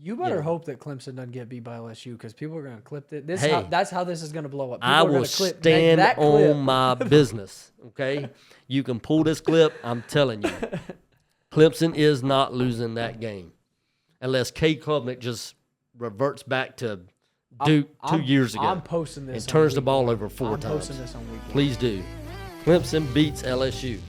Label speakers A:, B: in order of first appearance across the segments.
A: You better hope that Clemson doesn't get beat by LSU because people are going to clip it. That's how this is going to blow up. People
B: I
A: are
B: will
A: gonna clip
B: stand
A: that
B: on
A: clip.
B: my business, okay? You can pull this clip. I'm telling you. Clemson is not losing that game unless K. Klubnik just reverts back to Duke 2 years ago.
A: I'm posting this
B: and turns the ball over 4
A: I'm
B: times.
A: posting this on weekend.
B: Please do. Clemson beats LSU.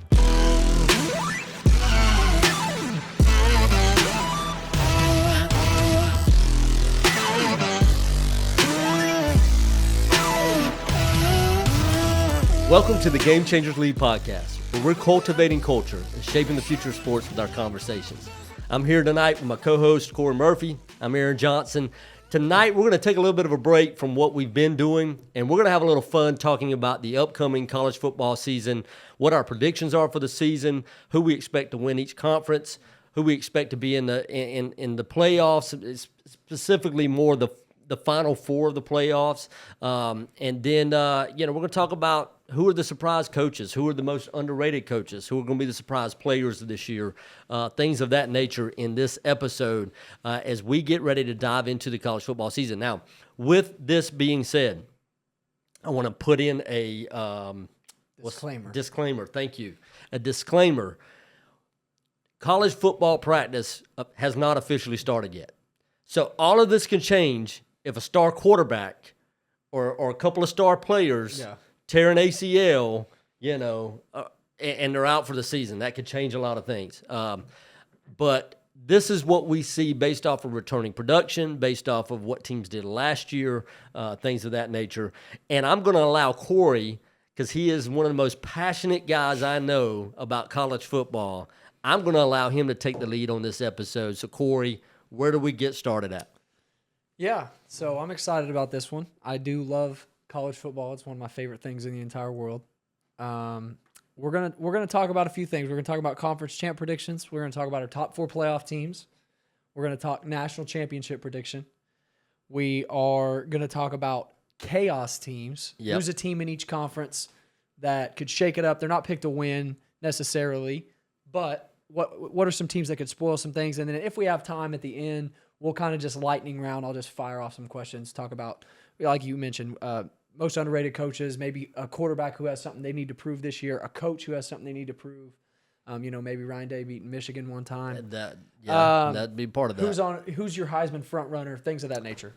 B: Welcome to the Game Changers League podcast, where we're cultivating culture and shaping the future of sports with our conversations. I'm here tonight with my co-host, Corey Murphy. I'm Aaron Johnson. Tonight, we're going to take a little bit of a break from what we've been doing, and we're going to have a little fun talking about the upcoming college football season, what our predictions are for the season, who we expect to win each conference, who we expect to be in the playoffs, specifically more the final four of the playoffs. And then, we're going to talk about who are the surprise coaches, who are the most underrated coaches, who are going to be the surprise players this year, things of that nature in this episode as we get ready to dive into the college football season. Now, with this being said, I want to put in a disclaimer. Thank you. A disclaimer. College football practice has not officially started yet. So all of this can change if a star quarterback or a couple of star players tear an ACL, and they're out for the season. That could change a lot of things. But this is what we see based off of returning production, based off of what teams did last year, things of that nature. And I'm going to allow Corey, because he is one of the most passionate guys I know about college football, I'm going to allow him to take the lead on this episode. So, Corey, where do we get started at?
A: Yeah, so I'm excited about this one. I do love college football. It's one of my favorite things in the entire world. We're gonna talk about a few things. We're gonna talk about conference champ predictions. We're gonna talk about our top 4 playoff teams. We're gonna talk national championship prediction. We are gonna talk about chaos teams.
B: Yep.
A: Who's a team in each conference that could shake it up? They're not picked to win necessarily, but what are some teams that could spoil some things? And then if we have time at the end, we'll kind of just lightning round. I'll just fire off some questions, talk about, like you mentioned, most underrated coaches, maybe a quarterback who has something they need to prove this year, a coach who has something they need to prove. Maybe Ryan Day beating Michigan one time.
B: That'd be part of that.
A: Who's your Heisman front runner, things of that nature.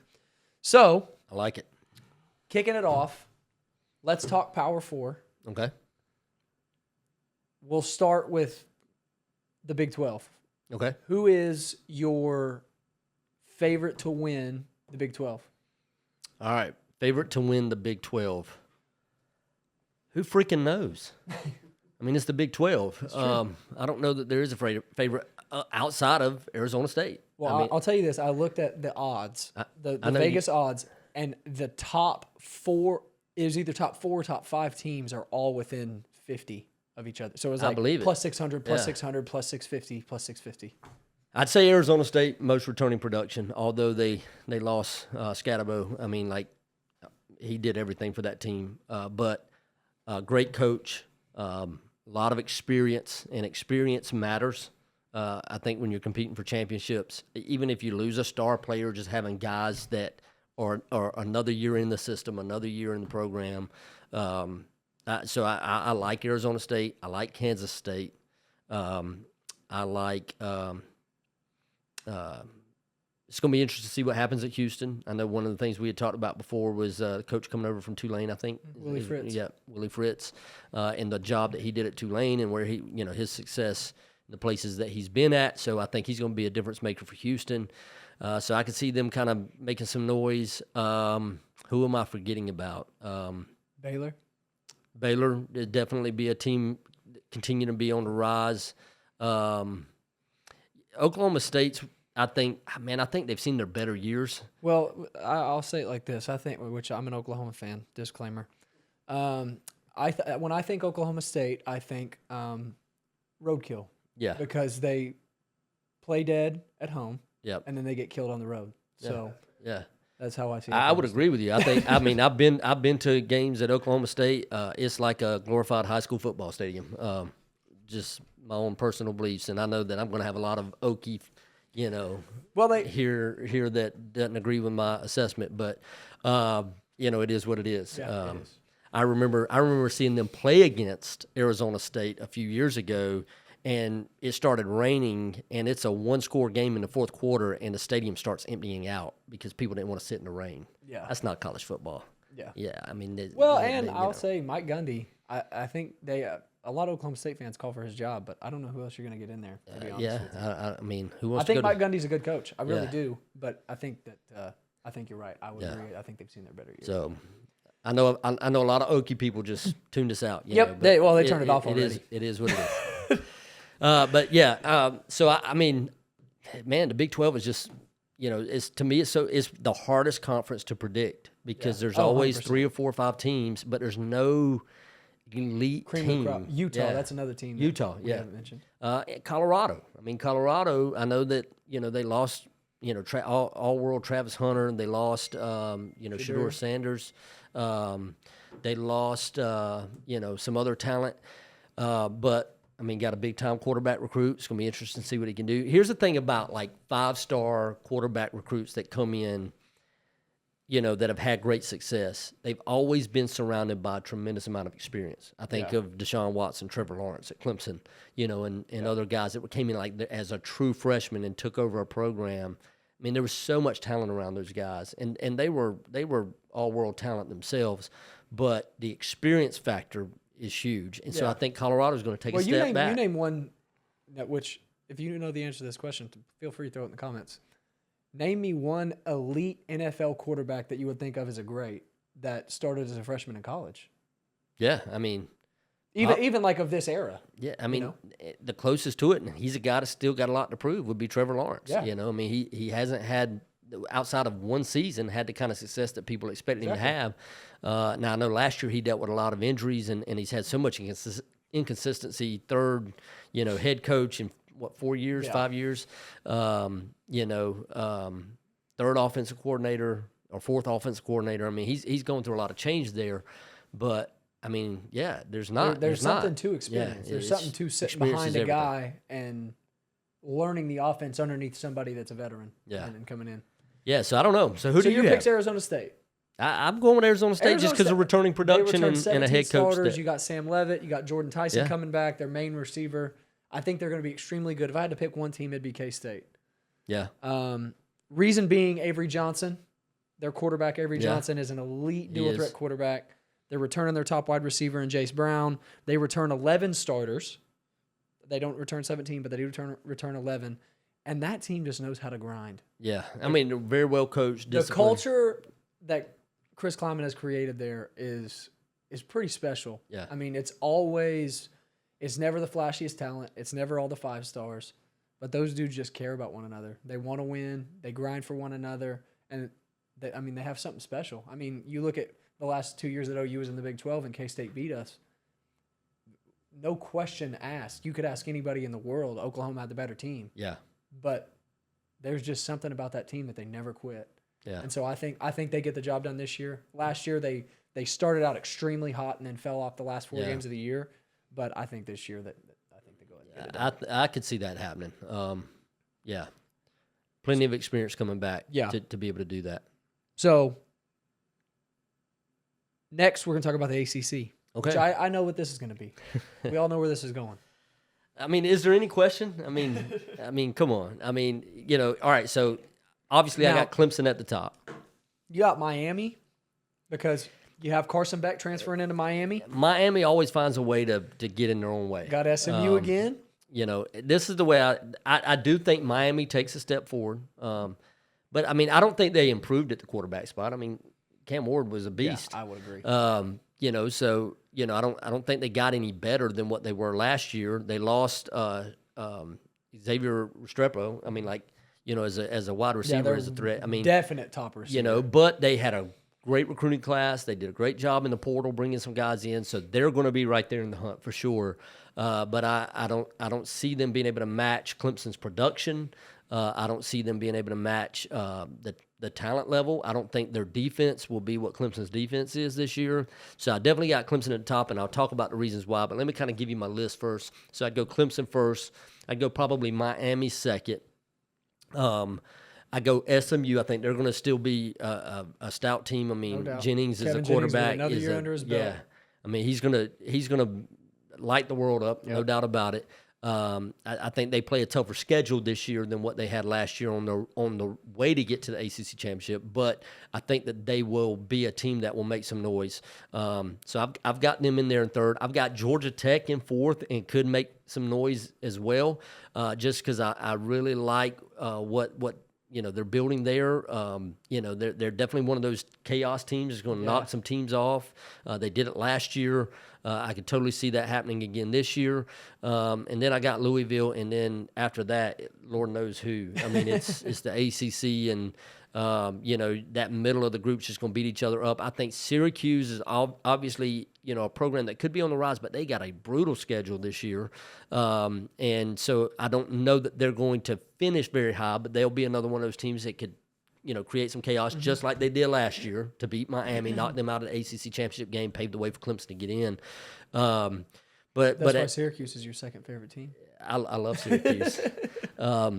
A: So
B: I like it.
A: Kicking it off, let's talk Power 4.
B: Okay.
A: We'll start with the Big 12.
B: Okay.
A: Who is your favorite to win the Big 12?
B: All right. Favorite to win the Big 12. Who freaking knows? I mean, it's the Big 12. I don't know that there is a favorite outside of Arizona State.
A: Well, I'll tell you this. I looked at the odds, the Vegas odds, and the top 4 is either top 4 or top 5 teams are all within 50 of each other. So it was like plus 600, plus 600, plus 650, plus 650.
B: I'd say Arizona State, most returning production, although they lost Scatterbo. I mean, he did everything for that team. But great coach, a lot of experience, and experience matters. I think when you're competing for championships, even if you lose a star player, just having guys that are another year in the system, another year in the program. So I like Arizona State. I like Kansas State. I like it's going to be interesting to see what happens at Houston. I know one of the things we had talked about before was the coach coming over from Tulane, I think.
A: Willie Fritz.
B: Yeah, Willie Fritz. And the job that he did at Tulane and where he, his success, the places that he's been at. So I think he's going to be a difference maker for Houston. So I could see them kind of making some noise. Who am I forgetting about?
A: Baylor
B: would definitely be a team continue to be on the rise. Oklahoma State's, I think they've seen their better years.
A: Well, I'll say it like this. I think, which I'm an Oklahoma fan, disclaimer. When I think Oklahoma State, I think roadkill.
B: Yeah.
A: Because they play dead at home.
B: Yep.
A: And then they get killed on the road. So
B: yeah.
A: That's how I see it.
B: I would agree with you. I think. I've been to games at Oklahoma State. It's like a glorified high school football stadium. Just my own personal beliefs, and I know that I'm going to have a lot of Okie,
A: Well, they
B: here that doesn't agree with my assessment, but it is what it is.
A: Yeah, it is.
B: I remember seeing them play against Arizona State a few years ago, and it started raining, and it's a one-score game in the fourth quarter, and the stadium starts emptying out because people didn't want to sit in the rain.
A: Yeah.
B: That's not college football.
A: Yeah.
B: Yeah, I mean.
A: I'll say Mike Gundy. I think a lot of Oklahoma State fans call for his job, but I don't know who else you're going to get in there. To be honest with you.
B: I mean, who wants
A: I think
B: to go
A: Mike Gundy's a good coach. I really
B: Yeah.
A: do, but I think that I think you're right. I would agree. I think they've seen their better years.
B: So, I know a lot of Okie people just tuned us out.
A: Yep,
B: know, but
A: they turned it off already.
B: It is what it is. But yeah, so I mean, man, the Big 12 is just, it's to me it's the hardest conference to predict because there's always
A: 100%.
B: 3 or 4 or 5 teams, but there's no elite
A: Cream
B: team.
A: of the crop. Utah,
B: Yeah.
A: that's another team.
B: Utah,
A: we
B: yeah.
A: haven't mentioned.
B: Colorado. I mean, Colorado. I know that they lost. All world Travis Hunter, and they lost. Shedeur Sanders. They lost. Some other talent. But I mean, got a big time quarterback recruit. It's gonna be interesting to see what he can do. Here's the thing about like 5-star quarterback recruits that come in. That have had great success. They've always been surrounded by a tremendous amount of experience. I think of Deshaun Watson, Trevor Lawrence at Clemson, and other guys that came in like as a true freshman and took over a program. I mean, there was so much talent around those guys, and they were all world talent themselves, but the experience factor is huge. And so I think Colorado's going to take a step back.
A: You name one which, if you know the answer to this question, feel free to throw it in the comments. Name me one elite NFL quarterback that you would think of as a great that started as a freshman in college.
B: Yeah, I mean,
A: even like of this era.
B: Yeah, I mean, the closest to it, and he's a guy that's still got a lot to prove, would be Trevor Lawrence.
A: Yeah.
B: I mean, he hasn't had, outside of one season, had the kind of success that people expected him to have. Now, I know last year he dealt with a lot of injuries, and he's had so much inconsistency. Third, head coach in 4 years, 5 years. Third offensive coordinator or fourth offensive coordinator. I mean, he's going through a lot of change there, but I mean, there's
A: something to experience.
B: Yeah,
A: there's something to sitting behind a guy and learning the offense underneath somebody that's a veteran. And coming in.
B: Yeah, so I don't know. So who do you
A: your
B: have?
A: pick's Arizona State.
B: I'm going with Arizona State just because of returning production and a head coach.
A: Starters. You got Sam Levitt. You got Jordan Tyson coming back, their main receiver. I think they're going to be extremely good. If I had to pick one team, it'd be K-State.
B: Yeah.
A: Reason being Avery Johnson. Their quarterback, Avery Johnson, is an elite dual-threat quarterback. They're returning their top wide receiver in Jace Brown. They return 11 starters. They don't return 17, but they do return 11. And that team just knows how to grind.
B: Yeah. I mean, they're very well coached.
A: The culture that Chris Kleiman has created there is pretty special.
B: Yeah.
A: I mean, it's never the flashiest talent. It's never all the 5 stars. But those dudes just care about one another. They want to win. They grind for one another. And, they have something special. I mean, you look at the last 2 years that OU was in the Big 12 and K-State beat us. No question asked. You could ask anybody in the world. Oklahoma had the better team.
B: Yeah.
A: But there's just something about that team that they never quit.
B: Yeah.
A: And so I think they get the job done this year. Last year they started out extremely hot and then fell off the last 4 games of the year. But I think this year I think they go ahead and get it done.
B: I could see that happening. Plenty of experience coming back to be able to do that.
A: So next we're going to talk about the ACC.
B: Okay.
A: Which I know what this is going to be. We all know where this is going.
B: I mean, is there any question? I mean, come on. I mean, all right, so obviously I got Clemson at the top.
A: You got Miami because you have Carson Beck transferring into Miami.
B: Miami always finds a way to get in their own way.
A: Got SMU again.
B: This is the way I do think Miami takes a step forward. But, I mean, I don't think they improved at the quarterback spot. I mean, Cam Ward was a beast.
A: Yeah, I would agree.
B: So I don't think they got any better than what they were last year. They lost Xavier Restrepo. I mean, as a wide receiver, as a threat. I mean,
A: definite top receiver.
B: But they had a great recruiting class. They did a great job in the portal, bringing some guys in. So they're going to be right there in the hunt for sure. But I don't see them being able to match Clemson's production. I don't see them being able to match the talent level. I don't think their defense will be what Clemson's defense is this year. So I definitely got Clemson at the top, and I'll talk about the reasons why. But let me kind of give you my list first. So I'd go Clemson first. I'd go probably Miami second. I go SMU. I think they're going to still be a stout team. I mean,
A: doubt.
B: Jennings is
A: Kevin
B: the
A: Jennings with
B: quarterback.
A: another year under his belt.
B: Yeah, I mean he's gonna light the world up, no doubt about it. I think they play a tougher schedule this year than what they had last year on the way to get to the ACC championship. But I think that they will be a team that will make some noise. So I've got them in there in third. I've got Georgia Tech in fourth and could make some noise as well, just because I really like what they're building there. They're definitely one of those chaos teams that's going to knock some teams off. They did it last year. I could totally see that happening again this year. And then I got Louisville, and then after that, Lord knows who. I mean, it's the ACC, and that middle of the group's just going to beat each other up. I think Syracuse is obviously a program that could be on the rise, but they got a brutal schedule this year. And so I don't know that they're going to finish very high, but they'll be another one of those teams that could create some chaos, just like they did last year to beat Miami, knock them out of the ACC championship game, paved the way for Clemson to get in. But
A: That's why Syracuse is your second favorite team.
B: I love Syracuse. But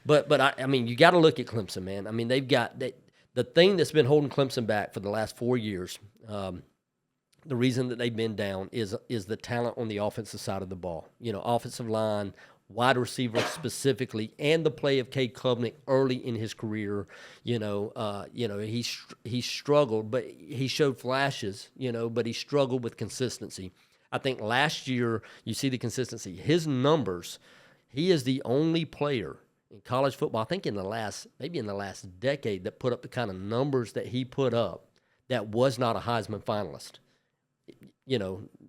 B: I mean, you got to look at Clemson, man. I mean, they've got the thing that's been holding Clemson back for the last 4 years. The reason that they've been down is the talent on the offensive side of the ball. Offensive line, wide receiver specifically, and the play of Cade Klubnik early in his career. He struggled, but he showed flashes. But he struggled with consistency. I think last year you see the consistency. His numbers, he is the only player in college football, I think in the last decade, that put up the kind of numbers that he put up that was not a Heisman finalist.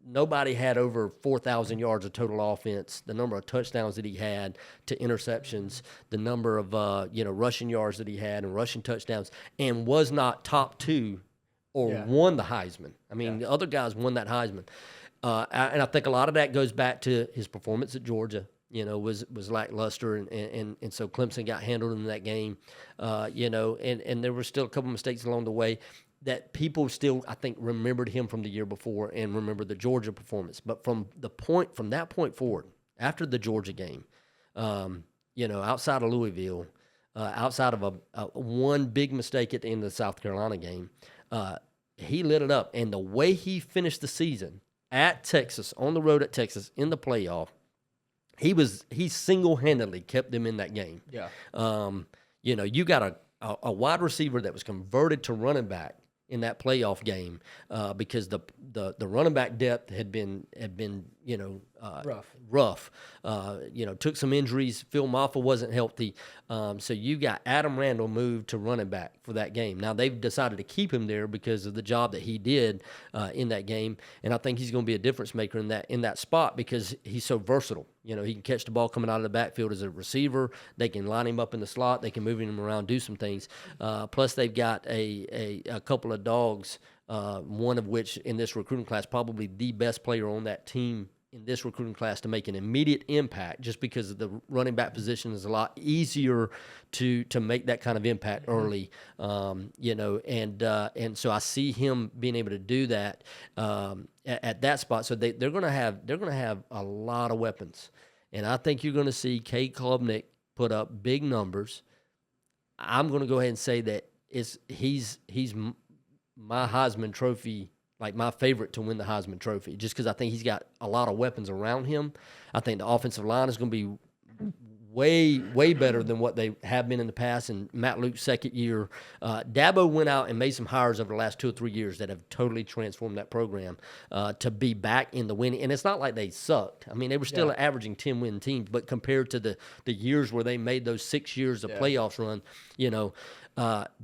B: Nobody had over 4,000 yards of total offense, the number of touchdowns that he had to interceptions, the number of, rushing yards that he had and rushing touchdowns, and was not top two or won the Heisman. I mean, the other guys won that Heisman. And I think a lot of that goes back to his performance at Georgia. Was lackluster, and so Clemson got handled in that game, and there were still a couple mistakes along the way that people still, I think, remembered him from the year before and remember the Georgia performance. But from that point forward, after the Georgia game, outside of Louisville, outside of one big mistake at the end of the South Carolina game, he lit it up. And the way he finished the season at Texas, on the road at Texas, in the playoff, he single-handedly kept them in that game. Yeah. You got a wide receiver that was converted to running back in that playoff game because the running back depth had been rough. Took some injuries. Phil Maffa wasn't healthy. So you got Adam Randall moved to running back for that game. Now they've decided to keep him there because of the job that he did in that game, and I think he's going to be a difference maker in that spot because he's so versatile. He can catch the ball coming out of the backfield as a receiver. They can line him up in the slot. They can move him around, do some things. Plus, they've got a couple of dogs, one of which in this recruiting class, probably the best player on that team in this recruiting class to make an immediate impact, just because the running back position is a lot easier to make that kind of impact early, and so I see him being able to do that at that spot. So they're going to have a lot of weapons, and I think you're going to see Cade Klubnik put up big numbers. I'm going to go ahead and say that he's my Heisman Trophy, like my favorite to win the Heisman Trophy, just because I think he's got a lot of weapons around him. I think the offensive line is going to be way, way better than what they have been in the past. And Matt Luke's second year, Dabo went out and made some hires over the last 2 or 3 years that have totally transformed that program to be back in the winning. And it's not like they sucked. I mean, they were still averaging 10-win teams, but compared to the years where they made those 6 years of playoffs run,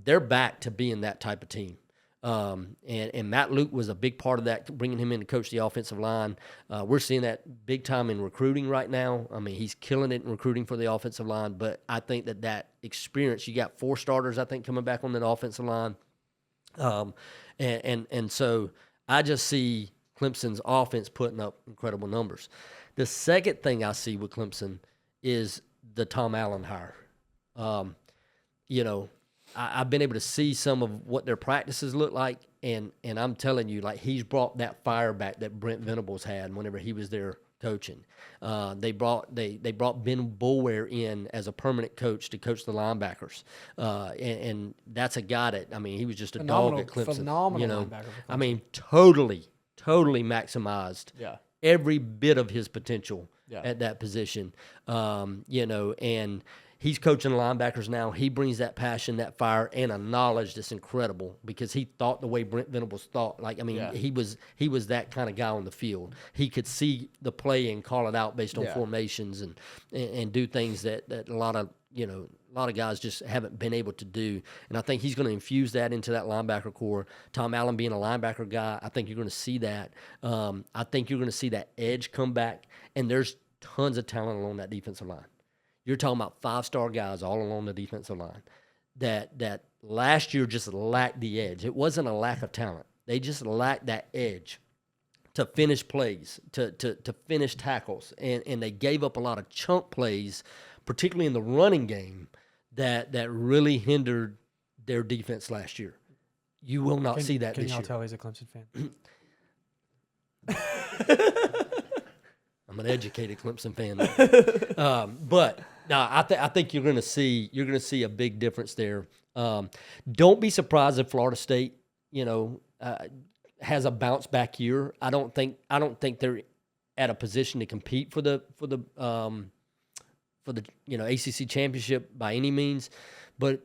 B: they're back to being that type of team. And Matt Luke was a big part of that, bringing him in to coach the offensive line. We're seeing that big time in recruiting right now. I mean, he's killing it in recruiting for the offensive line, but I think that experience, you got 4 starters, I think, coming back on that offensive line. And so I just see Clemson's offense putting up incredible numbers. The second thing I see with Clemson is the Tom Allen hire. I've been able to see some of what their practices look like, and I'm telling you, like, he's brought that fire back that Brent Venables had whenever he was their coaching. They brought Ben Boulware in as a permanent coach to coach the linebackers, and that's a guy that, I mean, he was just a dog at Clemson.
A: Phenomenal linebacker for Clemson.
B: I mean, totally maximized
A: Yeah.
B: every bit of his potential
A: Yeah.
B: at that position. And he's coaching linebackers now. He brings that passion, that fire, and a knowledge that's incredible because he thought the way Brent Venables thought. Like, I mean,
A: Yeah.
B: he was that kind of guy on the field. He could see the play and call it out based on formations and do things that a lot of guys just haven't been able to do. And I think he's going to infuse that into that linebacker core. Tom Allen being a linebacker guy, I think you're going to see that. I think you're going to see that edge come back, and there's tons of talent along that defensive line. You're talking about 5-star guys all along the defensive line that last year just lacked the edge. It wasn't a lack of talent. They just lacked that edge to finish plays, to finish tackles, and they gave up a lot of chunk plays, particularly in the running game, that really hindered their defense last year. You will not see that this year.
A: Can y'all tell he's a Clemson fan?
B: I'm an educated Clemson fan, but no, I think you're going to see a big difference there. Don't be surprised if Florida State, has a bounce back year. I don't think they're at a position to compete for the ACC championship by any means, but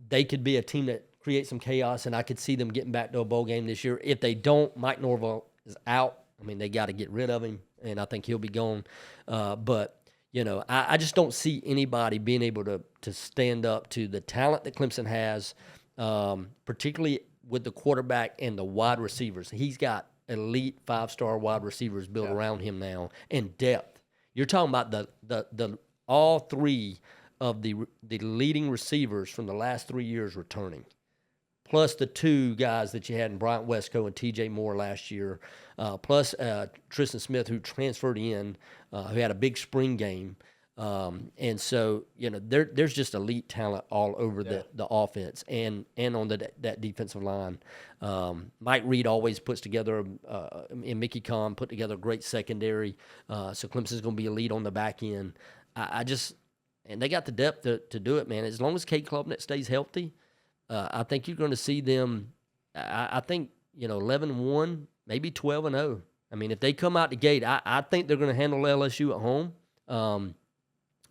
B: they could be a team that creates some chaos, and I could see them getting back to a bowl game this year. If they don't, Mike Norvell is out. I mean, they got to get rid of him, and I think he'll be gone. But I just don't see anybody being able to stand up to the talent that Clemson has, particularly with the quarterback and the wide receivers. He's got elite 5-star wide receivers built around him now, and depth. You're talking about the all three of the leading receivers from the last 3 years returning, plus the 2 guys that you had in Bryant Westco and T.J. Moore last year, plus Tristan Smith, who transferred in, who had a big spring game. And so, there's just elite talent all over the offense and on that defensive line. Mike Reed always puts together, and Mickey Kahn put together a great secondary. So Clemson's going to be elite on the back end. And they got the depth to do it, man. As long as Cade Klubnik stays healthy, I think you're going to see them. I think 11-1, maybe 12-0. I mean, if they come out the gate, I think they're going to handle LSU at home.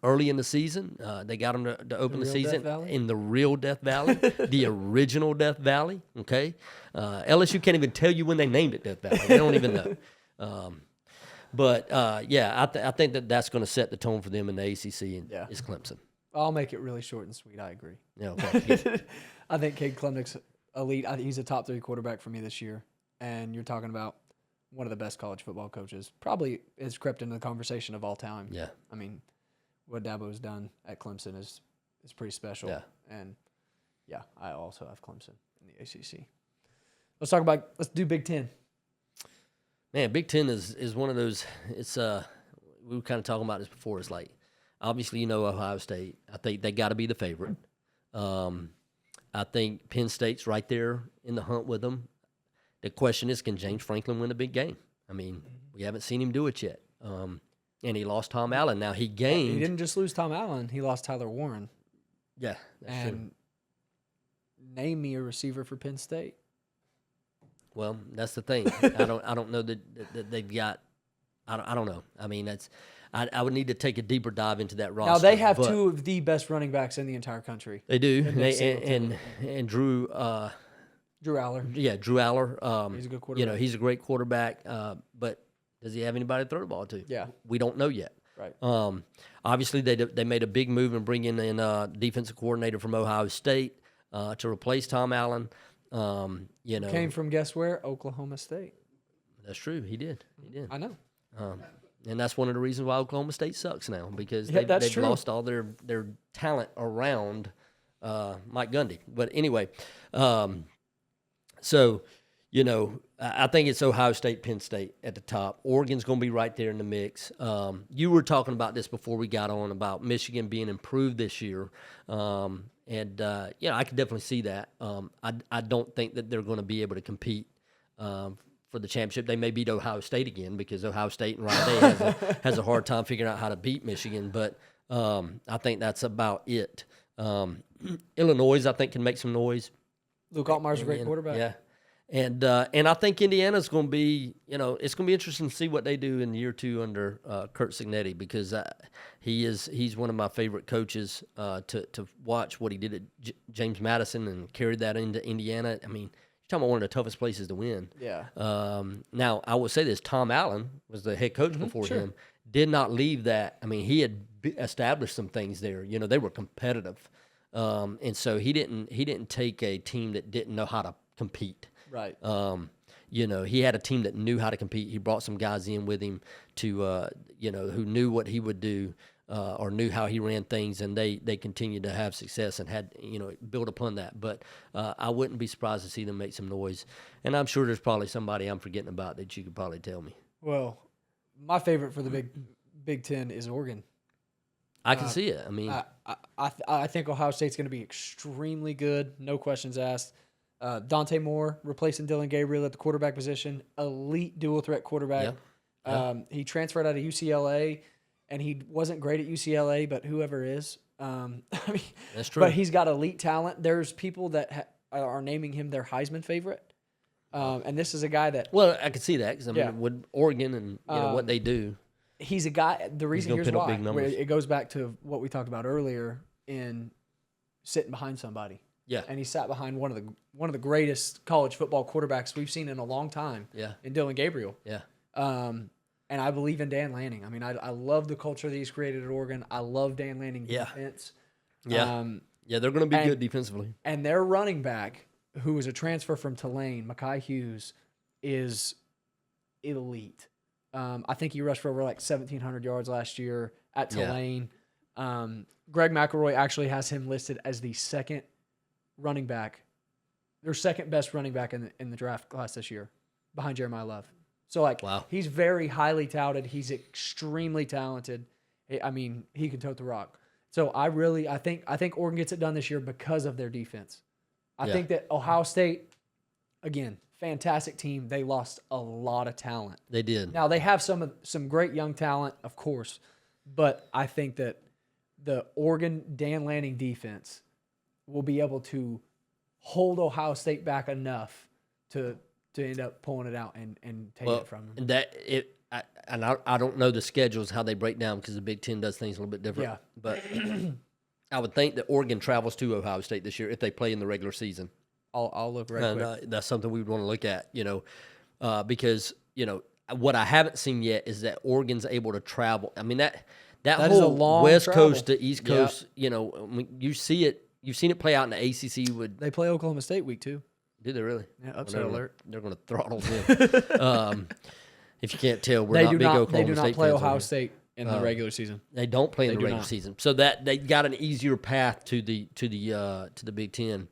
B: Early in the season, they got them to open the season in the real Death Valley, the original Death Valley. Okay, LSU can't even tell you when they named it Death Valley. They don't even know. But I think that's going to set the tone for them in the ACC, and is Clemson.
A: I'll make it really short and sweet. I agree.
B: Yeah, okay.
A: I think Cade Klubnik's elite. I think he's a top 3 quarterback for me this year. And you're talking about one of the best college football coaches. Probably has crept into the conversation of all time.
B: Yeah.
A: I mean, what Dabo's done at Clemson is pretty special.
B: Yeah.
A: And, I also have Clemson in the ACC. Let's do Big Ten.
B: Man, Big Ten is one of those. It's we were kind of talking about this before. It's like, obviously, Ohio State. I think they got to be the favorite. I think Penn State's right there in the hunt with them. The question is, can James Franklin win a big game? I mean, we haven't seen him do it yet. And he lost Tom Allen. Now he gained.
A: He didn't just lose Tom Allen. He lost Tyler Warren.
B: Yeah, that's true.
A: Name me a receiver for Penn State.
B: Well, that's the thing. I don't know that they've got. I don't know. I mean, I would need to take a deeper dive into that roster.
A: Now they have 2 of the best running backs in the entire country.
B: They do, and Drew.
A: Drew Aller.
B: Yeah, Drew Aller.
A: He's a good quarterback.
B: He's a great quarterback. But does he have anybody to throw the ball to?
A: Yeah,
B: we don't know yet.
A: Right.
B: Obviously, they made a big move in bringing in a defensive coordinator from Ohio State to replace Tom Allen.
A: Came from guess where? Oklahoma State.
B: That's true. He did.
A: I know.
B: And that's one of the reasons why Oklahoma State sucks now, because they've lost all their talent around Mike Gundy. But anyway, so I think it's Ohio State, Penn State at the top. Oregon's going to be right there in the mix. You were talking about this before we got on about Michigan being improved this year. And I could definitely see that. I don't think that they're going to be able to compete for the championship. They may beat Ohio State again because Ohio State and Ryan Day has a hard time figuring out how to beat Michigan. But I think that's about it. Illinois, I think, can make some noise.
A: Luke Altmaier's a great quarterback.
B: Yeah. And I think Indiana's going to be, it's going to be interesting to see what they do in year 2 under Kurt Cignetti, because he's one of my favorite coaches to watch what he did at James Madison and carried that into Indiana. I mean, you're talking about one of the toughest places to win.
A: Yeah.
B: Now, I will say this. Tom Allen was the head coach before him, did not leave that. I mean, he had established some things there. They were competitive. And so he didn't take a team that didn't know how to compete.
A: Right.
B: He had a team that knew how to compete. He brought some guys in with him to, who knew what he would do or knew how he ran things, and they continued to have success and had, build upon that. But I wouldn't be surprised to see them make some noise. And I'm sure there's probably somebody I'm forgetting about that you could probably tell me.
A: Well, my favorite for the Big Ten is Oregon.
B: I can see it. I mean,
A: I think Ohio State's going to be extremely good, no questions asked. Dante Moore replacing Dylan Gabriel at the quarterback position, elite dual threat quarterback.
B: Yeah.
A: He transferred out of UCLA, and he wasn't great at UCLA, but whoever is,
B: that's true.
A: But he's got elite talent. There's people that are naming him their Heisman favorite, and this is a guy that.
B: Well, I could see that because with Oregon and what they do.
A: He's a guy. The reason here's why
B: big
A: it goes back to what we talked about earlier in sitting behind somebody.
B: Yeah,
A: and he sat behind one of the greatest college football quarterbacks we've seen in a long time.
B: Yeah,
A: in Dylan Gabriel.
B: Yeah,
A: and I believe in Dan Lanning. I mean, I love the culture that he's created at Oregon. I love Dan Lanning's defense.
B: Yeah, they're going to be good defensively.
A: And their running back, who is a transfer from Tulane, Mekhi Hughes, is elite. I think he rushed for over 1,700 yards last year at Tulane. Greg McElroy actually has him listed as the second running back, their second best running back in the draft class this year, behind Jeremiah Love. So he's very highly touted. He's extremely talented. I mean, he can tote the rock. So I think Oregon gets it done this year because of their defense. I think that Ohio State, again, fantastic team. They lost a lot of talent.
B: They did.
A: Now they have some great young talent, of course, but I think that the Oregon Dan Lanning defense will be able to hold Ohio State back enough to end up pulling it out and taking it from them.
B: And I don't know the schedules, how they break down, because the Big Ten does things a little bit different.
A: Yeah.
B: But I would think that Oregon travels to Ohio State this year if they play in the regular season.
A: I'll look right quick.
B: That's something we would want to look at, because, what I haven't seen yet is that Oregon's able to travel. I mean, that
A: is a
B: whole
A: long
B: West
A: travel.
B: Coast to East Coast, you see it. You've seen it play out in the ACC.
A: They play Oklahoma State week 2.
B: Did they really?
A: Yeah, upset alert.
B: They're going to throttle them. If you can't tell, we're not big Oklahoma State fans.
A: They do not play Ohio State in the regular season.
B: They don't play in the regular season, so that they got an easier path to the Big Ten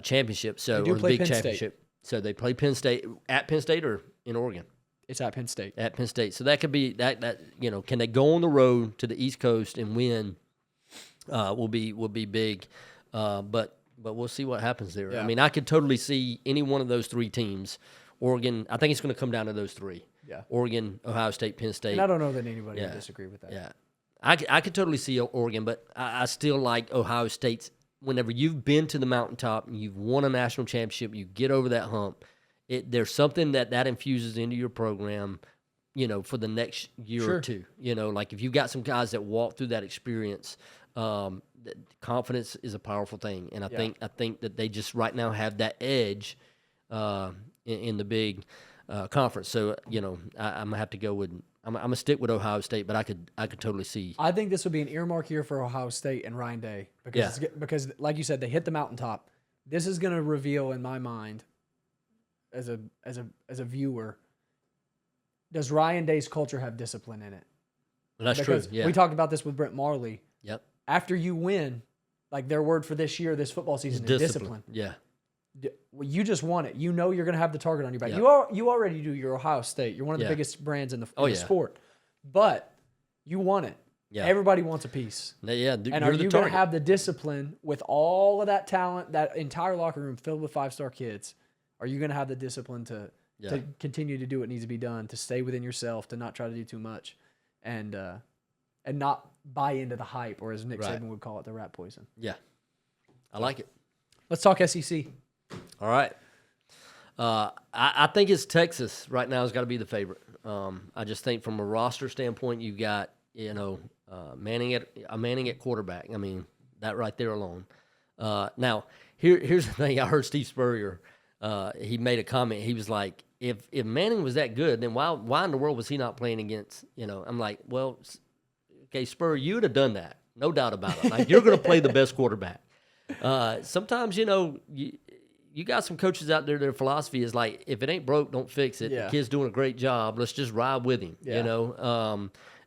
B: championship. So
A: they do
B: or
A: play
B: the Big
A: Penn
B: Championship. State. So they play Penn State at Penn State or in Oregon.
A: It's at Penn State.
B: At Penn State. So that could be that can they go on the road to the East Coast and win? Will be big, but we'll see what happens there.
A: Yeah.
B: I mean, I could totally see any one of those three teams. Oregon, I think it's going to come down to those three.
A: Yeah.
B: Oregon, Ohio State, Penn State.
A: And I don't know that anybody would disagree with that.
B: Yeah. I could totally see Oregon, but I still like Ohio State's. Whenever you've been to the mountaintop and you've won a national championship, you get over that hump. There's something that infuses into your program, for the next year or two. Like if you've got some guys that walk through that experience, confidence is a powerful thing, and I think that they just right now have that edge in the big conference. So I'm gonna have to go with. I'm gonna stick with Ohio State, but I could totally see.
A: I think this would be an earmark year for Ohio State and Ryan Day because like you said, they hit the mountaintop. This is gonna reveal in my mind, as a viewer, does Ryan Day's culture have discipline in it?
B: Well, that's true. Yeah.
A: We talked about this with Brent Marley.
B: Yep.
A: After you win, like their word for this year, this football season is discipline.
B: Yeah.
A: Well, you just won it. You're going to have the target on your back.
B: Yeah.
A: You already do. You're Ohio State. You're one of the biggest brands in the sport. But you won it.
B: Yeah.
A: Everybody wants a piece.
B: Yeah.
A: And are you going to have the discipline with all of that talent, that entire locker room filled with 5-star kids? Are you going to have the discipline to continue to do what needs to be done, to stay within yourself, to not try to do too much, and not buy into the hype, or as Nick Saban would call it, the rat poison.
B: Yeah. I like it.
A: Let's talk SEC.
B: All right. I think it's Texas right now has got to be the favorite. I just think from a roster standpoint, you've got, Manning at quarterback. I mean, that right there alone. Now, here's the thing. I heard Steve Spurrier. He made a comment. He was like, if Manning was that good, then why in the world was he not playing against, I'm like, well, okay, Spurrier, you would have done that. No doubt about it. Like, you're going to play the best quarterback. Sometimes, you got some coaches out there, their philosophy is like, if it ain't broke, don't fix it.
A: Yeah.
B: The kid's doing a great job. Let's just ride with him,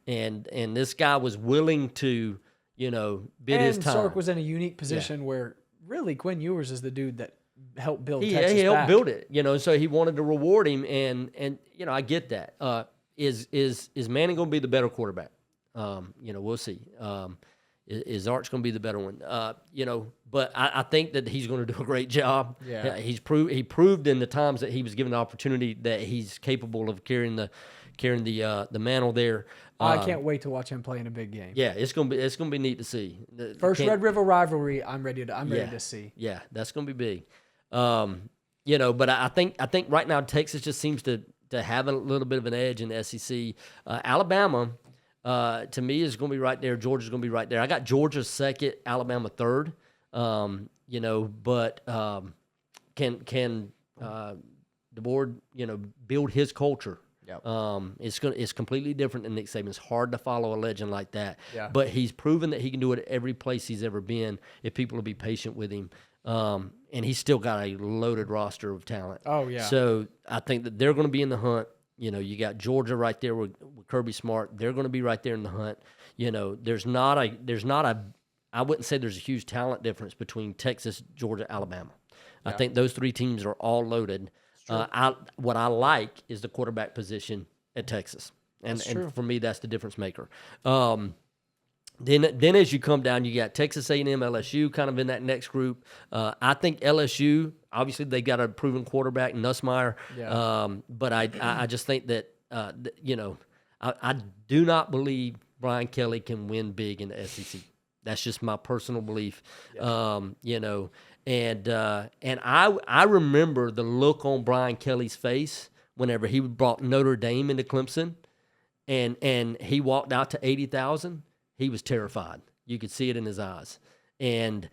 B: And this guy was willing to, bid his time.
A: Sark was in a unique position where really Quinn Ewers is the dude that helped build Texas
B: he helped
A: back.
B: build it, so he wanted to reward him, and I get that. Is Manning going to be the better quarterback? We'll see. Is Arch going to be the better one? But I think that he's going to do a great job.
A: Yeah.
B: He proved in the times that he was given the opportunity that he's capable of carrying the mantle there.
A: I can't wait to watch him play in a big game.
B: Yeah, it's gonna be neat to see.
A: First Red River rivalry, I'm ready to see.
B: Yeah, that's gonna be big. But I think right now Texas just seems to have a little bit of an edge in the SEC. Alabama, to me, is going to be right there. Georgia's going to be right there. I got Georgia second, Alabama third. But can the board build his culture?
A: Yep.
B: It's completely different than Nick Saban. It's hard to follow a legend like that.
A: Yeah.
B: But he's proven that he can do it every place he's ever been if people will be patient with him. And he's still got a loaded roster of talent.
A: Oh yeah.
B: So I think that they're going to be in the hunt. You got Georgia right there with Kirby Smart. They're going to be right there in the hunt. There's not a I wouldn't say there's a huge talent difference between Texas, Georgia, Alabama. Yeah. I think those three teams are all loaded. What I like is the quarterback position at Texas, and for me that's the difference maker. Then as you come down, you got Texas A&M, LSU kind of in that next group. I think LSU, obviously they got a proven quarterback, Nussmeier. Yeah. But I just think that I do not believe Brian Kelly can win big in the SEC. That's just my personal belief. Yeah. And I remember the look on Brian Kelly's face whenever he brought Notre Dame into Clemson, and he walked out to 80,000. He was terrified. You could see it in his eyes. And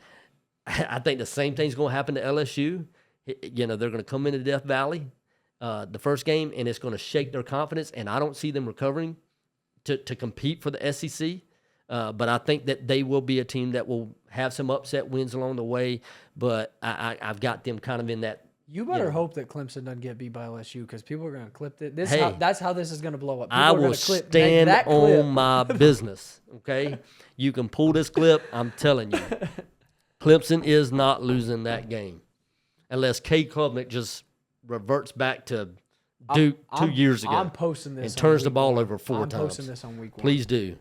B: I think the same thing's going to happen to LSU. They're going to come into Death Valley the first game, and it's going to shake their confidence, and I don't see them recovering to compete for the SEC. But I think that they will be a team that will have some upset wins along the way. But I've got them kind of in that.
A: You better hope that Clemson doesn't get beat by LSU because people are going to clip it. That's how this is going to blow up. People
B: I will stand on my business, okay? You can pull this clip. I'm telling you. Clemson is not losing that game unless Kay Klubnik just reverts back to Duke 2 years ago.
A: I'm posting this
B: and turns the ball over four times.
A: I'm posting this on week 1.
B: Please do.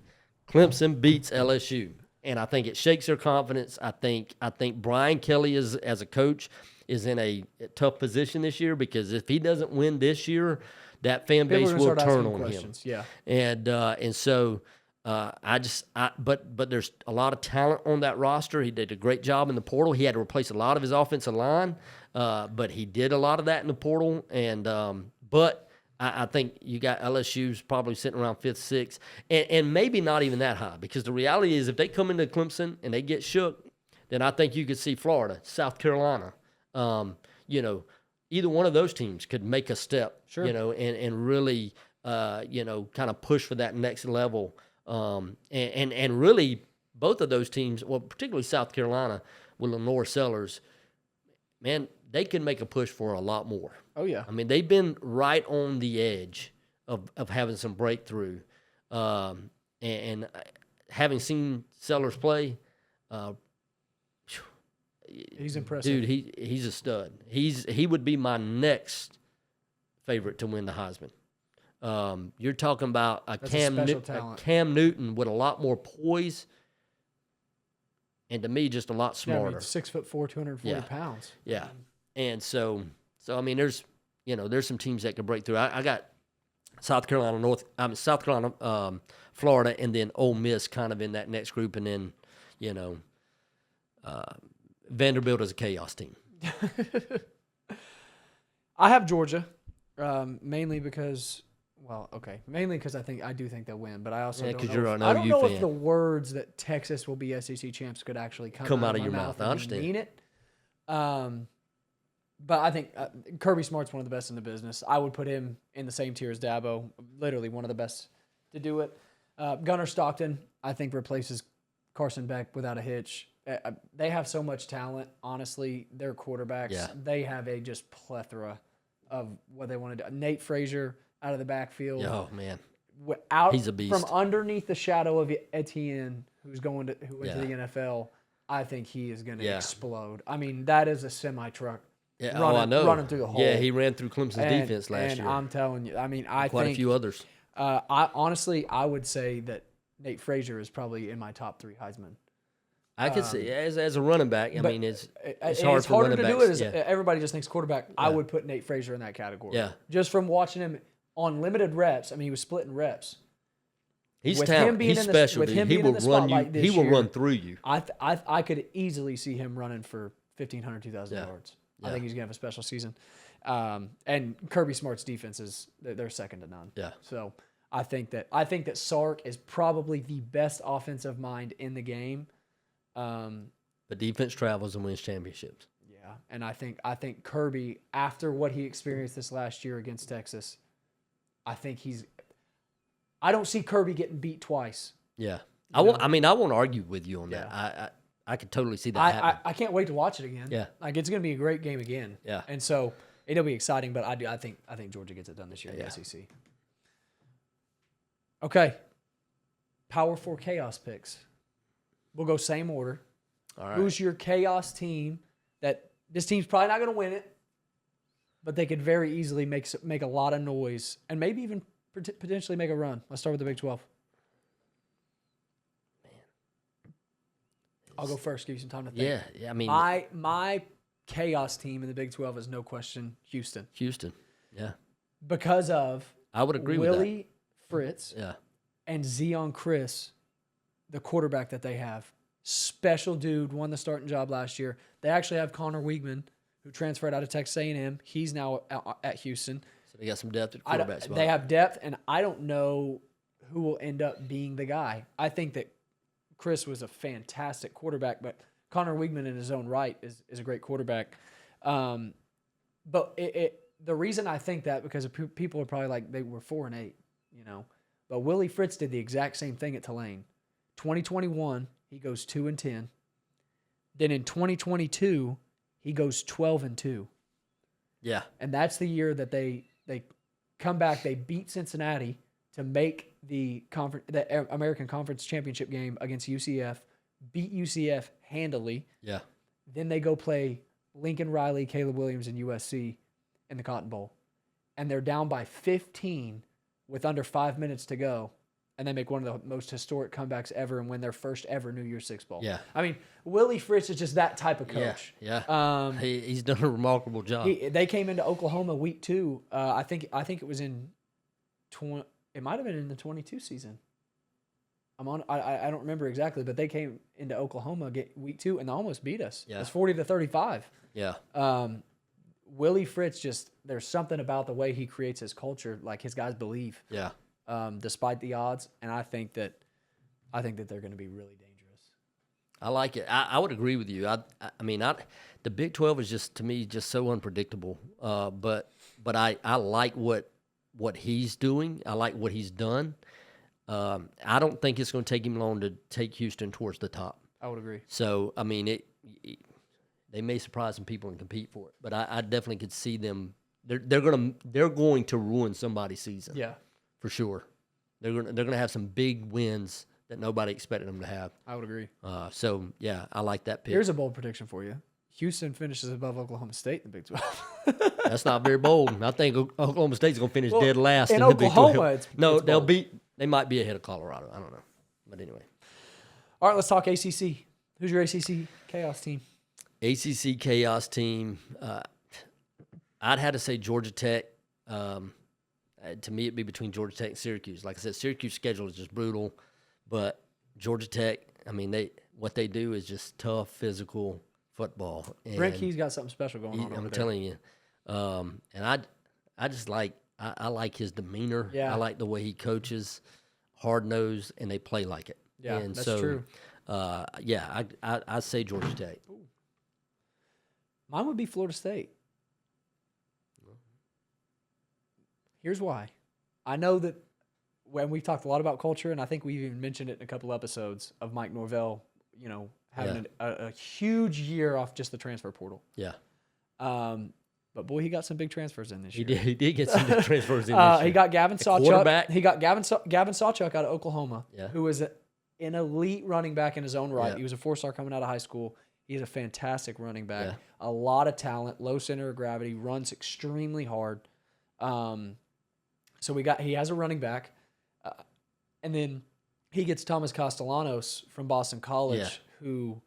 B: Clemson beats LSU, and I think it shakes their confidence. I think Brian Kelly as a coach is in a tough position this year because if he doesn't win this year, that fan base will turn on him.
A: Yeah,
B: and so but there's a lot of talent on that roster. He did a great job in the portal. He had to replace a lot of his offensive line, but he did a lot of that in the portal. And but I think you got LSU's probably sitting around 5th, 6th, and maybe not even that high because the reality is if they come into Clemson and they get shook, then I think you could see Florida, South Carolina. Either one of those teams could make a step,
A: sure.
B: And really, kind of push for that next level. And really, both of those teams, well, particularly South Carolina with Lenore Sellers, man, they can make a push for a lot more.
A: Oh, yeah.
B: I mean, they've been right on the edge of having some breakthrough. And having seen Sellers play,
A: he's impressive.
B: Dude, he's a stud. He would be my next favorite to win the Heisman. You're talking about a Cam Newton with a lot more poise, and to me, just a lot smarter.
A: 6'4", 240 pounds.
B: Yeah, and so I mean, there's there's some teams that could break through. I got South Carolina, Florida, and then Ole Miss kind of in that next group, and then Vanderbilt is a chaos team.
A: I have Georgia, mainly because I do think they'll win, but I also don't know if the words that Texas will be SEC champs could actually come out of your mouth. I understand. Mean it. But I think Kirby Smart's one of the best in the business. I would put him in the same tier as Dabo, literally one of the best to do it. Gunnar Stockton, I think, replaces Carson Beck without a hitch. They have so much talent, honestly. Their quarterbacks, they have a just plethora of what they want to do. Nate Frazier out of the backfield.
B: Oh, man.
A: He's a beast. From underneath the shadow of Etienne, who went to the NFL, I think he is going to explode. I mean, that is a semi-truck.
B: Yeah,
A: running through the hole.
B: Yeah, he ran through Clemson's defense last year.
A: And I'm telling you, I mean,
B: quite a few others.
A: I would say that Nate Frazier is probably in my top 3 Heisman.
B: I could see as a running back. I mean, it's hard for
A: harder
B: running
A: to
B: backs.
A: do it. Everybody just thinks quarterback. I would put Nate Frazier in that category.
B: Yeah,
A: just from watching him on limited reps. I mean, he was splitting reps.
B: He's talented. He's special. He will run you. He will run through you.
A: I could easily see him running for 1,500, 2,000 yards. I think he's gonna have a special season. And Kirby Smart's defense they're second to none.
B: Yeah.
A: So I think that Sark is probably the best offensive mind in the game.
B: The defense travels and wins championships.
A: Yeah, and I think Kirby, after what he experienced this last year against Texas, I don't see Kirby getting beat twice.
B: Yeah, I won't argue with you on that. I could totally see that happen.
A: I can't wait to watch it again.
B: Yeah,
A: like it's going to be a great game again.
B: Yeah,
A: and so it'll be exciting. But I think Georgia gets it done this year in the SEC. Okay, Power 4 chaos picks. We'll go same order.
B: All right.
A: Who's your chaos team that this team's probably not going to win it, but they could very easily make a lot of noise and maybe even potentially make a run? Let's start with the Big 12. I'll go first. Give you some time to think.
B: Yeah. I mean,
A: my chaos team in the Big 12 is no question Houston.
B: Yeah.
A: Because of
B: I would agree with that.
A: Willie Fritz.
B: Yeah.
A: And Zion Chris, the quarterback that they have. Special dude, won the starting job last year. They actually have Connor Weigman, who transferred out of Texas A&M. He's now at Houston.
B: So they got some depth at quarterback spot.
A: They have depth, and I don't know who will end up being the guy. I think that Chris was a fantastic quarterback, but Connor Weigman in his own right is a great quarterback. But the reason I think that, because people are probably like, they were 4-8, But Willie Fritz did the exact same thing at Tulane. 2021, he goes 2-10. Then in 2022, he goes 12-2.
B: Yeah.
A: And that's the year that they come back. They beat Cincinnati to make the American Conference Championship game against UCF, beat UCF handily.
B: Yeah.
A: Then they go play Lincoln Riley, Caleb Williams, and USC in the Cotton Bowl. And they're down by 15 with under 5 minutes to go. And they make one of the most historic comebacks ever and win their first ever New Year's Six Bowl.
B: Yeah.
A: I mean, Willie Fritz is just that type of coach.
B: Yeah. He's done a remarkable job.
A: They came into Oklahoma week 2. I think it was in it might have been in the 22 season. I don't remember exactly, but they came into Oklahoma week 2 and they almost beat us.
B: Yeah.
A: It's 40-35.
B: Yeah.
A: Willie Fritz, there's something about the way he creates his culture, like his guys believe.
B: Yeah.
A: Despite the odds, and I think that they're going to be really dangerous.
B: I like it. I would agree with you. The Big 12 is just, to me, just so unpredictable. But I like what he's doing. I like what he's done. I don't think it's going to take him long to take Houston towards the top.
A: I would agree.
B: So they may surprise some people and compete for it, but I definitely could see them. They're going to ruin somebody's season.
A: Yeah.
B: For sure. They're gonna have some big wins that nobody expected them to have.
A: I would agree.
B: So, yeah, I like that pick.
A: Here's a bold prediction for you. Houston finishes above Oklahoma State in the Big 12.
B: That's not very bold. I think Oklahoma State's going to finish dead last in the
A: Oklahoma,
B: Big 12. They might be ahead of Colorado. I don't know. But anyway.
A: All right, let's talk ACC. Who's your ACC chaos team?
B: ACC chaos team. I'd have to say Georgia Tech. To me, it'd be between Georgia Tech and Syracuse. Like I said, Syracuse's schedule is just brutal, but Georgia Tech, I mean, what they do is just tough, physical football. And
A: Brent Key's got something special going on over
B: I'm
A: there.
B: telling you. And I just like I like his demeanor.
A: Yeah.
B: I like the way he coaches, hard nosed, and they play like it.
A: Yeah,
B: and
A: that's
B: so,
A: true.
B: I say Georgia Tech.
A: Mine would be Florida State. Here's why. I know that when we've talked a lot about culture, and I think we've even mentioned it in a couple episodes of Mike Norvell, having a huge year off just the transfer portal.
B: Yeah.
A: But boy, he got some big transfers in this year.
B: He did get some big transfers in this year.
A: He got Gavin Sawchuk.
B: Quarterback.
A: He got Gavin Sawchuk out of Oklahoma,
B: Yeah.
A: who was an elite running back in his own right.
B: Yeah.
A: He was a 4-star coming out of high school. He's a fantastic running back.
B: Yeah.
A: A lot of talent, low center of gravity, runs extremely hard. So he has a running back, and then he gets Thomas Castellanos from Boston College, who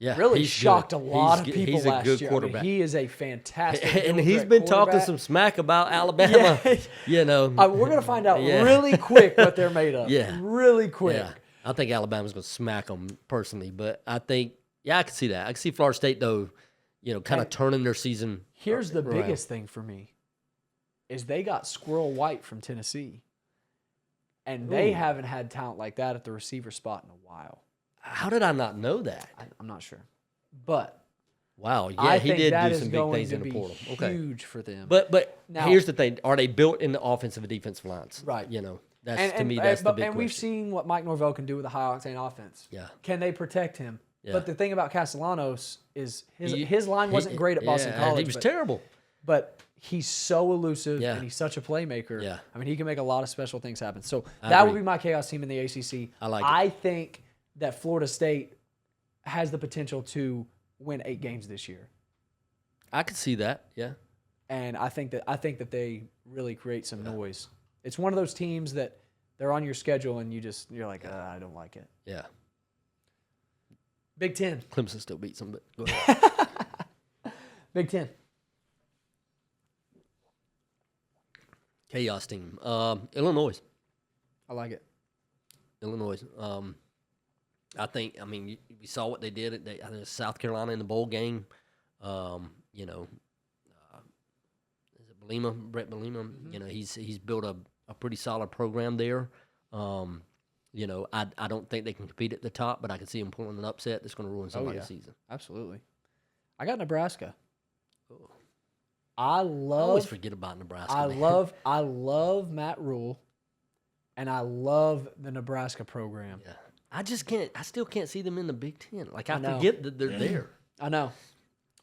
A: really
B: he's
A: shocked
B: good.
A: a lot of people
B: he's a
A: last
B: good
A: year.
B: quarterback.
A: I mean, he is a fantastic
B: and
A: dual
B: he's
A: threat
B: been talking
A: quarterback.
B: some smack about Alabama.
A: Yeah. We're gonna find out really quick what they're made of.
B: Yeah.
A: Really quick.
B: Yeah. I think Alabama's going to smack them personally, but I think, I can see that. I can see Florida State, though, kind of turning their season.
A: Here's the
B: around.
A: biggest thing for me is they got Squirrel White from Tennessee, and they haven't had talent like that at the receiver spot in a while.
B: How did I not know that?
A: I'm not sure, but
B: Wow, yeah,
A: I
B: he
A: think
B: did
A: that
B: do
A: is
B: some big
A: going
B: things
A: to
B: in the
A: be
B: portal. Okay,
A: huge for them.
B: but
A: Now-
B: here's the thing: are they built in the offensive and defensive lines?
A: Right.
B: That's to me that's the big
A: and
B: question.
A: we've seen what Mike Norvell can do with a high octane offense.
B: Yeah.
A: Can they protect him?
B: Yeah.
A: But the thing about Castellanos is his line wasn't great at Boston College.
B: He was terrible.
A: But he's so elusive
B: Yeah.
A: and he's such a playmaker.
B: Yeah.
A: I mean, he can make a lot of special things happen. So
B: I
A: that would
B: agree.
A: be my chaos team in the ACC.
B: I like it.
A: I think that Florida State has the potential to win 8 games this year.
B: I could see that. Yeah.
A: And I think that they really create some noise. It's one of those teams that they're on your schedule and you're like, I don't like it.
B: Yeah.
A: Big Ten.
B: Clemson still beats them, but go ahead.
A: Big Ten.
B: Chaos team. Illinois.
A: I like it.
B: Illinois. We saw what they did at South Carolina in the bowl game. Is it Belima, Brett Belima?
A: Mm-hmm.
B: He's built a pretty solid program there. I don't think they can compete at the top, but I can see them pulling an upset that's going to ruin somebody's season.
A: Absolutely. I got Nebraska.
B: Oh.
A: I
B: I always forget about Nebraska. man.
A: I love Matt Rule, and I love the Nebraska program.
B: Yeah. I still can't see them in the Big Ten. Like, I
A: know.
B: forget that they're there.
A: I know,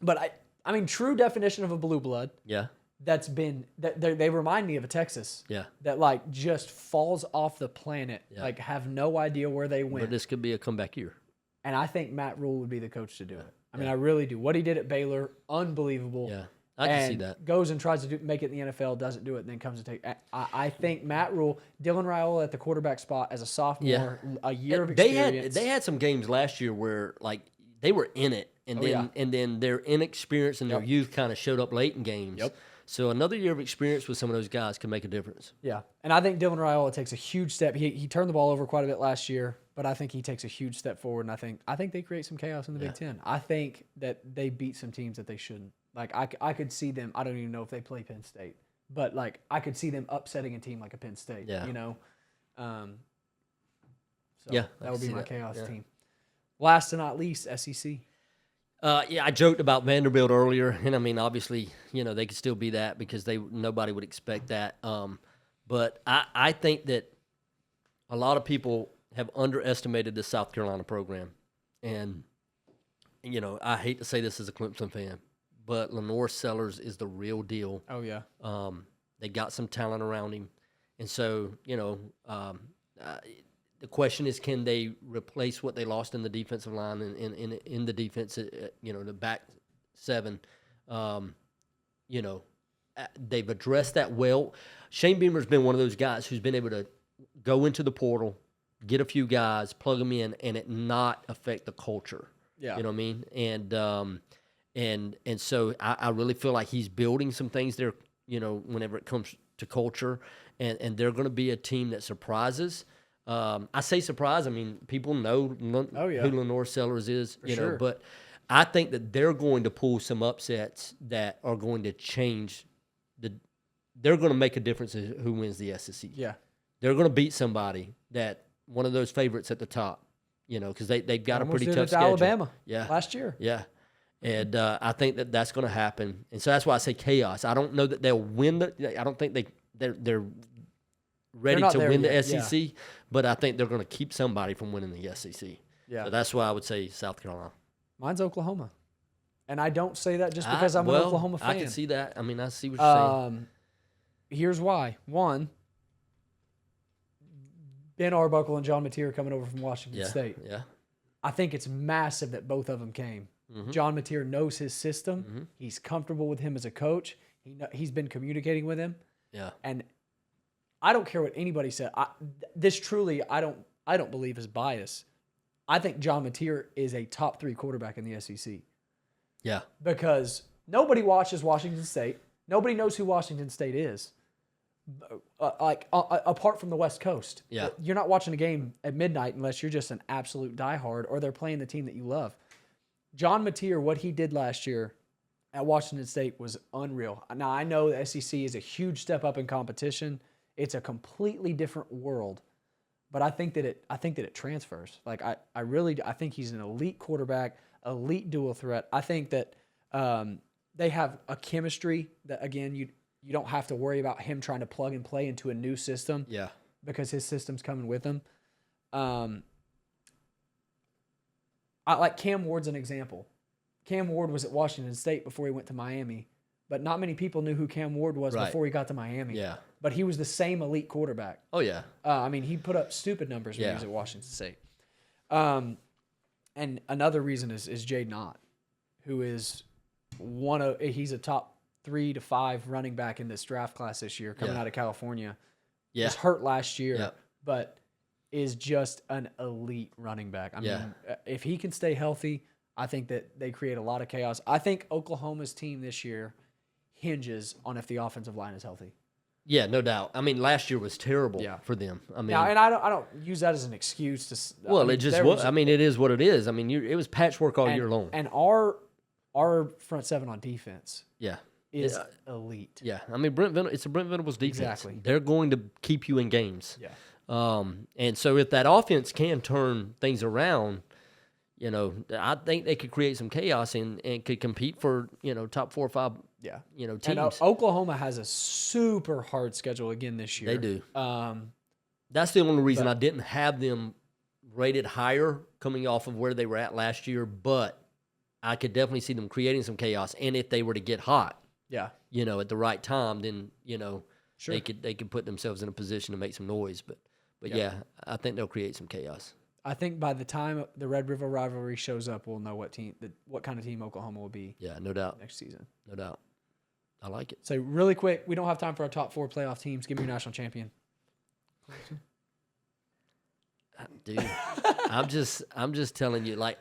A: but I mean, true definition of a blue blood.
B: Yeah.
A: They remind me of a Texas.
B: Yeah.
A: That like just falls off the planet.
B: Yeah.
A: Like have no idea where they went.
B: But this could be a comeback year.
A: And I think Matt Rule would be the coach to do it. I mean, I really do. What he did at Baylor, unbelievable.
B: Yeah. I can see
A: And
B: that.
A: goes and tries to make it in the NFL, doesn't do it, and then comes to take. I think Matt Rule, Dylan Raiola at the quarterback spot as a sophomore, a year of experience.
B: They had some games last year where like they were in it, and then their inexperience and their youth kind of showed up late in games.
A: Yep.
B: So another year of experience with some of those guys can make a difference.
A: Yeah, and I think Dylan Raiola takes a huge step. He turned the ball over quite a bit last year, but I think he takes a huge step forward, and I think they create some chaos in the Big Ten. I think that they beat some teams that they shouldn't. Like I could see them. I don't even know if they play Penn State, but like I could see them upsetting a team like a Penn State.
B: Yeah.
A: So
B: Yeah, I
A: that would
B: can
A: be
B: see
A: my
B: that.
A: chaos
B: Yeah.
A: team. Last and not least, SEC.
B: I joked about Vanderbilt earlier, and I mean, obviously, they could still be that because nobody would expect that. But I think that a lot of people have underestimated the South Carolina program, and I hate to say this as a Clemson fan, but Lenore Sellers is the real deal.
A: Oh yeah.
B: They got some talent around him, and so the question is, can they replace what they lost in the defensive line and in the defense? The back seven. They've addressed that well. Shane Beamer's been one of those guys who's been able to go into the portal, get a few guys, plug them in, and it not affect the culture.
A: Yeah.
B: You know what I mean? And so I really feel like he's building some things there, whenever it comes to culture, and they're going to be a team that surprises. I say surprise. I mean, people know who Lenore Sellers is,
A: sure.
B: but I think that they're going to pull some upsets that are going to change they're going to make a difference in who wins the SEC.
A: Yeah.
B: They're going to beat somebody that one of those favorites at the top, because they've got a pretty tough schedule.
A: Alabama
B: Yeah.
A: last year.
B: Yeah. And I think that that's going to happen. And so that's why I say chaos. I don't know that they'll win. I don't think they're ready to win the SEC, but I think they're going to keep somebody from winning the SEC.
A: Yeah.
B: So that's why I would say South Carolina.
A: Mine's Oklahoma. And I don't say that just because I'm an Oklahoma fan.
B: I can see that. I mean, I see what you're saying.
A: Here's why. One, Ben Arbuckle and John Mateer coming over from Washington State.
B: Yeah.
A: I think it's massive that both of them came. Mm-hmm. John Mateer knows his system. Mm-hmm. He's comfortable with him as a coach. He's been communicating with him.
B: Yeah.
A: And I don't care what anybody said. This truly, I don't believe is bias. I think John Mateer is a top 3 quarterback in the SEC.
B: Yeah.
A: Because nobody watches Washington State. Nobody knows who Washington State is. Apart from the West Coast.
B: Yeah.
A: You're not watching a game at midnight unless you're just an absolute diehard or they're playing the team that you love. John Mateer, what he did last year at Washington State was unreal. Now, I know the SEC is a huge step up in competition. It's a completely different world. But I think that it transfers. Like I think he's an elite quarterback, elite dual threat. I think that they have a chemistry that, again, you don't have to worry about him trying to plug and play into a new system.
B: Yeah.
A: Because his system's coming with him. I like Cam Ward's an example. Cam Ward was at Washington State before he went to Miami, but not many people knew who Cam Ward was before he got to Miami.
B: Yeah.
A: But he was the same elite quarterback.
B: Oh, yeah.
A: I mean, he put up stupid numbers when he was at Washington State. And another reason is Jaden Ott, who is he's a top 3 to 5 running back in this draft class this year, coming out of California.
B: Yeah.
A: Was hurt last year, but is just an elite running back. I mean, if he can stay healthy, I think that they create a lot of chaos. I think Oklahoma's team this year hinges on if the offensive line is healthy.
B: Yeah, no doubt. I mean, last year was terrible for them. I mean,
A: and I don't use that as an excuse to.
B: Well, it just was. I mean, it is what it is. I mean, it was patchwork all year long.
A: And our front seven on defense, is elite.
B: Yeah, I mean, it's a Brent Venables defense.
A: Exactly.
B: They're going to keep you in games.
A: Yeah.
B: And so if that offense can turn things around, I think they could create some chaos and could compete for, top 4 or 5, teams.
A: And Oklahoma has a super hard schedule again this year.
B: They do. That's the only reason I didn't have them rated higher coming off of where they were at last year, but I could definitely see them creating some chaos. And if they were to get hot, at the right time, then,
A: sure,
B: they could put themselves in a position to make some noise. But I think they'll create some chaos.
A: I think by the time the Red River rivalry shows up, we'll know what kind of team Oklahoma will be.
B: Yeah, no doubt.
A: Next season.
B: No doubt. I like it.
A: So really quick, we don't have time for our top 4 playoff teams. Give me your national champion.
B: Dude, I'm just telling you, like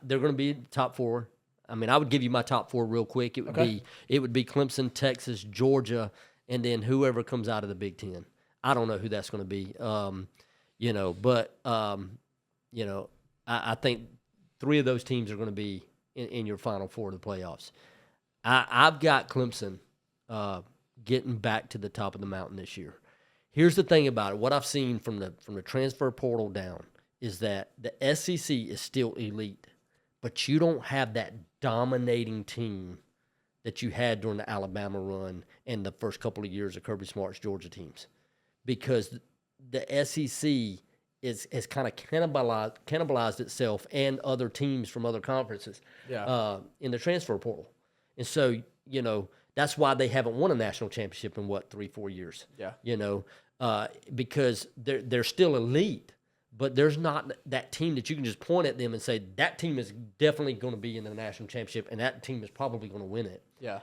B: they're going to be top 4. I mean, I would give you my top 4 real quick. It would be Clemson, Texas, Georgia, and then whoever comes out of the Big Ten. I don't know who that's going to be. I think 3 of those teams are going to be in your Final Four of the playoffs. I've got Clemson getting back to the top of the mountain this year. Here's the thing about it. What I've seen from the transfer portal down is that the SEC is still elite, but you don't have that dominating team that you had during the Alabama run and the first couple of years of Kirby Smart's Georgia teams, because the SEC has kind of cannibalized itself and other teams from other conferences in the transfer portal. And so, that's why they haven't won a national championship in 3-4 years. Yeah. Because they're still elite, but there's not that team that you can just point at them and say that team is definitely going to be in the national championship and that team is probably going to win it.
A: Yeah.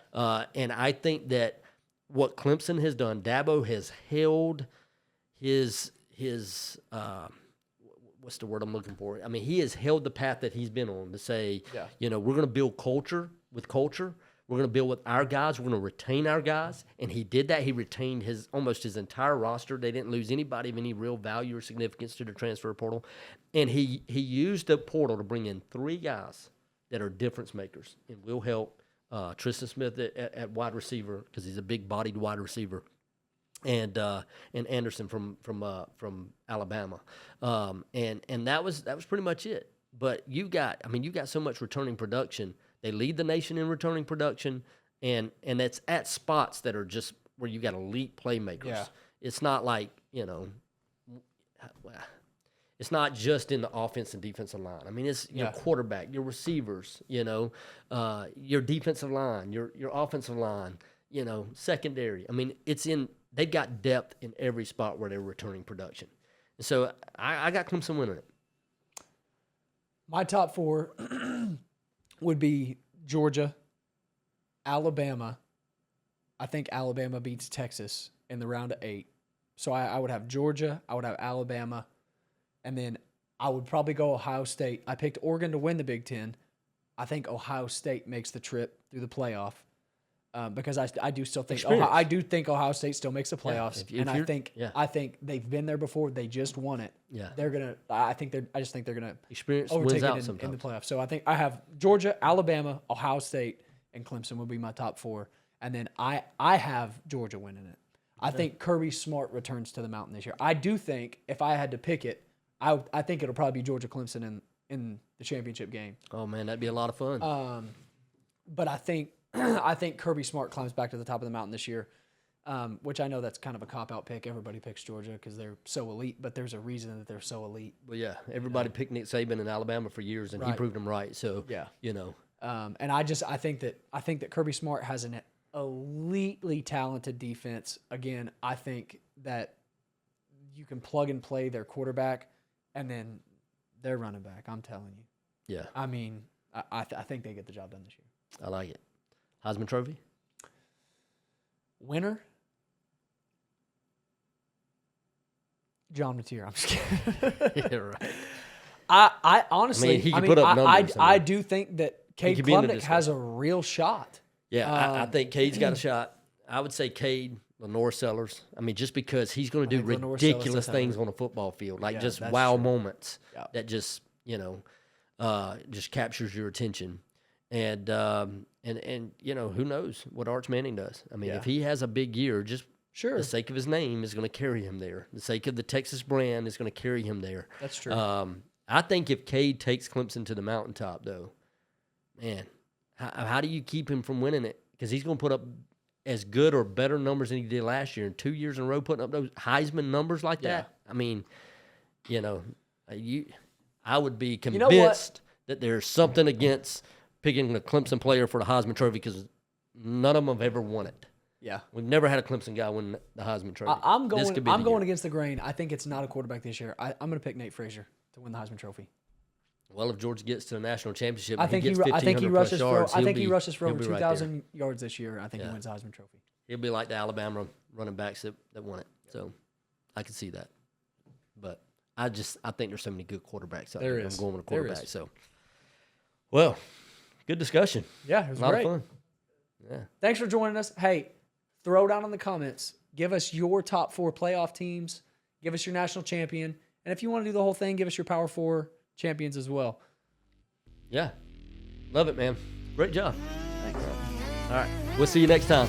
B: And I think that what Clemson has done, Dabo has held his what's the word I'm looking for? I mean, he has held the path that he's been on to say, we're going to build culture with culture. We're going to build with our guys. We're going to retain our guys. And he did that. He retained almost his entire roster. They didn't lose anybody of any real value or significance to the transfer portal. And he used the portal to bring in 3 guys that are difference makers and will help. Tristan Smith at wide receiver, because he's a big-bodied wide receiver. And Anderson from Alabama, and that was pretty much it. But you got so much returning production. They lead the nation in returning production, and it's at spots that are just where you got elite playmakers.
A: Yeah.
B: It's not like it's not just in the offense and defensive line. I mean, it's your quarterback, your receivers, your defensive line, your offensive line, secondary. I mean, they've got depth in every spot where they're returning production. And so I got Clemson winning it.
A: My top 4 would be Georgia, Alabama. I think Alabama beats Texas in the round of 8. So I would have Georgia, I would have Alabama, and then I would probably go Ohio State. I picked Oregon to win the Big Ten. I think Ohio State makes the trip through the playoff. Because I do still think Ohio State still makes the playoffs, I think they've been there before. They just won it.
B: Yeah,
A: they're gonna. I just think they're gonna
B: experience
A: overtake
B: wins out
A: it in the playoffs. So I think I have Georgia, Alabama, Ohio State, and Clemson would be my top 4, and then I have Georgia winning it. I think Kirby Smart returns to the mountain this year. I do think if I had to pick it, I think it'll probably be Georgia Clemson in the championship game.
B: Oh man, that'd be a lot of fun.
A: But I think Kirby Smart climbs back to the top of the mountain this year, which I know that's kind of a cop-out pick. Everybody picks Georgia because they're so elite, but there's a reason that they're so elite.
B: Well, yeah, everybody picked Nick Saban in Alabama for years, and he proved them right. So,
A: and I think that Kirby Smart has an elitely talented defense. Again, I think that you can plug and play their quarterback, and then their running back. I'm telling you.
B: Yeah.
A: I mean, I think they get the job done this year.
B: I like it. Heisman Trophy?
A: Winner? John Mateer. I'm just kidding.
B: Yeah, right.
A: I honestly,
B: he can put up numbers.
A: I do think that Cade Klubnik has a real shot.
B: Yeah, I think Cade's got a shot. I would say Cade, Lenore Sellers. I mean, just because he's going to do ridiculous things on a football field, like just wow moments that just just captures your attention. And who knows what Arch Manning does. I mean, if he has a big year, just the sake of his name is going to carry him there. The sake of the Texas brand is going to carry him there.
A: That's true.
B: I think if Cade takes Clemson to the mountaintop, though, man, how do you keep him from winning it? Because he's going to put up as good or better numbers than he did last year. And 2 years in a row putting up those Heisman numbers like that. I mean, I would be convinced that there's something against picking a Clemson player for the Heisman Trophy because none of them have ever won it.
A: Yeah.
B: We've never had a Clemson guy win the Heisman Trophy.
A: I'm going against the grain. I think it's not a quarterback this year. I'm going to pick Nate Frazier to win the Heisman Trophy.
B: Well, if Georgia gets to the national championship,
A: I think he rushes for over 2,000 yards this year. I think he wins the Heisman Trophy.
B: He'll be like the Alabama running backs that won it. So I can see that. But I think there's so many good quarterbacks out there. I'm going with a quarterback. So, well, good discussion.
A: Yeah, it was
B: a lot
A: great.
B: of fun. Yeah.
A: Thanks for joining us. Hey, throw down in the comments. Give us your top 4 playoff teams. Give us your national champion. And if you want to do the whole thing, give us your Power 4 champions as well.
B: Yeah. Love it, man. Great job.
A: Thanks.
B: All right. We'll see you next time.